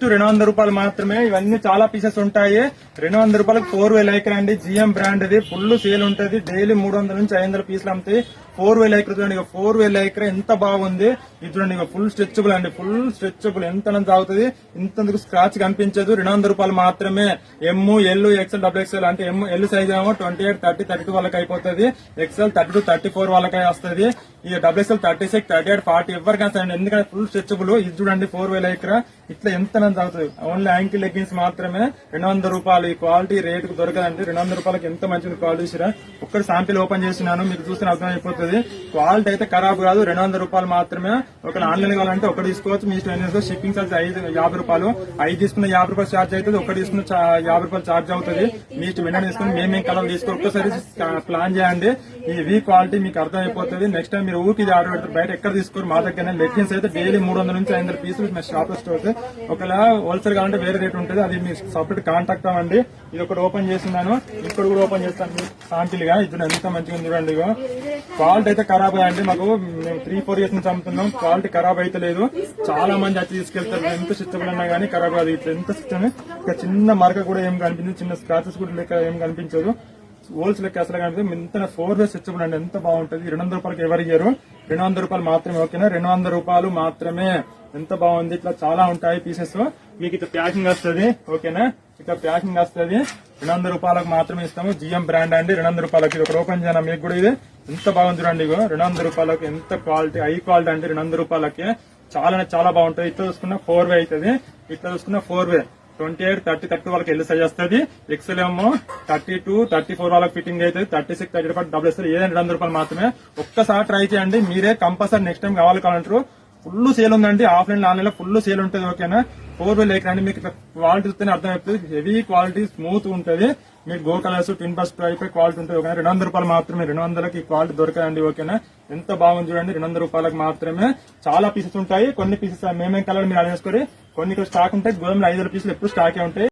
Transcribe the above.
Just 200 రూపాయలు మాత్రమే. ఇవన్నీ చాలా పీసెస్ ఉంటాయి. 200 రూపాయలకు 4 లైక్రా అండి. జిఎం బ్రాండ్ ఇది. ఫుల్ సేల్ ఉంటది. డైలీ 300 నుంచి 500 పీసులు అమ్ముతాయి. 4 లైక్రా చూడండి. 4 లైక్రా ఎంత బాగుంది. ఇది చూడండి, ఫుల్ స్ట్రెచబుల్ అండి. ఫుల్ స్ట్రెచబుల్ ఎంత తాగుతుంది. ఇంతకు స్క్రాచ్ కనిపించదు. 200 రూపాయలు మాత్రమే. ఎమ్, ఎల్, ఎక్స్ఎల్, డబుల్ ఎక్స్ఎల్ అంటే ఎల్ సైజ్ ఏమో 28, 30, 32 వాళ్ళకి అయిపోతుంది. ఎక్స్ఎల్ 32, 34 వాళ్ళకి వస్తుంది. ఈ డబుల్ ఎక్స్ఎల్ 36, 38, 40 ఎవరికైనా సరే, ఎందుకంటే ఫుల్ స్ట్రెచబుల్. ఇది చూడండి 4 లైక్రా ఇట్లా ఎంత తాగుతుంది. ఓన్లీ యాంకిల్ లెగ్గిన్స్ మాత్రమే 200 రూపాయలు. ఈ క్వాలిటీ రేటుకు దొరకదండి. 200 రూపాయలకి ఎంత మంచిది క్వాలిటీ చూసిరా. ఒక్కటి శాంపిల్ ఓపెన్ చేసినాను, మీకు చూస్తే అర్థమైపోతుంది. క్వాలిటీ అయితే ఖరాబ్ కాదు. 200 రూపాయలు మాత్రమే. ఒక ఆన్లైన్ కావాలంటే ఒకటి తీసుకోవచ్చు. మీ ఇష్టం. షిప్పింగ్ ఛార్జ్ 50 రూపాయలు. 5 తీసుకున్న 50 రూపాయలు ఛార్జ్ అవుతుంది. ఒకటి తీసుకున్న 50 రూపాయలు ఛార్జ్ అవుతుంది. మీ ఇష్టం. వెంటనే తీసుకుని మేమేం కలర్ తీసుకో ఒక్కసారి ప్లాన్ చేయండి. ఈ క్వాలిటీ మీకు అర్థమైపోతుంది. నెక్స్ట్ టైం మీరు ఊరికి ఆర్డర్ పెడతారు. బయట ఎక్కడ తీసుకోరు. మా దగ్గర లెగ్గిన్స్ అయితే డైలీ 300 నుంచి 500 పీసులు షాప్ స్టోర్స్. ఒకవేళ హోల్సేల్ కావాలంటే వేరే రేట్ ఉంటుంది. అది మీ సపరేట్ కాంటాక్ట్ అవ్వండి. ఇది ఒకటి ఓపెన్ చేస్తున్నాను. ఇక్కడ కూడా ఓపెన్ చేస్తాను శాంపిల్ గా. ఇది ఎంత మంచిగా ఉంది చూడండి. క్వాలిటీ అయితే ఖరాబ్ అయ్యండి. మాకు మేము 3-4 ఇయర్స్ నుంచి అమ్ముతున్నాం. క్వాలిటీ ఖరాబ్ అయితే లేదు. చాలా మంది వచ్చి తీసుకెళ్తారు. ఎంత సిస్టమ్ ఉన్నా కానీ ఖరాబ్ కాదు. ఇట్లా ఎంత సిస్టమ్. ఇక చిన్న మరక కూడా ఏం కనిపించదు. చిన్న స్క్రాచెస్ కూడా లెక్క ఏం కనిపించదు. హోల్స్ లెక్క అసలు కనిపిస్తుంది. ఇంత 4 వేస్ స్ట్రెచబుల్ అండి. ఎంత బాగుంటుంది. 200 రూపాయలకి ఎవరు ఇయ్యారు. 200 రూపాయలు మాత్రమే. ఓకేనా, 200 రూపాయలు మాత్రమే. ఎంత బాగుంది. ఇట్లా చాలా ఉంటాయి పీసెస్. మీకు ఇట్లా ప్యాకింగ్ వస్తుంది. ఓకేనా, ఇట్లా ప్యాకింగ్ వస్తుంది. 200 రూపాయలకు మాత్రమే ఇస్తాము. జిఎం బ్రాండ్ అండి. 200 రూపాయలకి ఇది ఒకటి ఓపెన్ చేయనా మీకు కూడా. ఇది ఎంత బాగుంది చూడండి. 200 రూపాయలకి ఎంత క్వాలిటీ, హై క్వాలిటీ అండి. 200 రూపాయలకి చాలా బాగుంటుంది. ఇట్లా చూసుకున్న 4 వే అవుతుంది. ఇట్లా చూసుకున్న 4 వే 28, 30, 30 వాళ్ళకి ఎల్ సైజ్ వస్తుంది. ఎక్స్ఎల్ ఏమో 32, 34 వాళ్ళకి ఫిట్టింగ్ అవుతుంది. 36, 35 డబుల్ ఎక్స్ఎల్ ఏదైనా 200 రూపాయలు మాత్రమే. ఒక్కసారి ట్రై చేయండి. మీరే కంపల్సరీ నెక్స్ట్ టైం కావాలంటారు. ఫుల్ సేల్ ఉందండి. ఆఫ్లైన్ ఆన్లైన్ లో ఫుల్ సేల్ ఉంటుంది. ఓకేనా, 4 లైక్ అండి. మీకు క్వాలిటీ చూస్తేనే అర్థమవుతుంది. హెవీ క్వాలిటీ, స్మూత్ ఉంటుంది. మీకు గో కలర్స్, ట్విన్ బస్ అయిపోయి క్వాలిటీ ఉంటుంది. ఓకేనా, 200 రూపాయలు మాత్రమే. 200కి క్వాలిటీ దొరకదండి. ఓకేనా, ఎంత బాగుంది చూడండి. 200 రూపాయలకు మాత్రమే. చాలా పీసెస్ ఉంటాయి. కొన్ని పీసెస్ మేమేం కలర్ మీరు అలా చేసుకోరి. కొన్ని స్టాక్ ఉంటాయి. గోధుమలు 5 పీసులు ఎప్పుడు స్టాకే ఉంటాయి.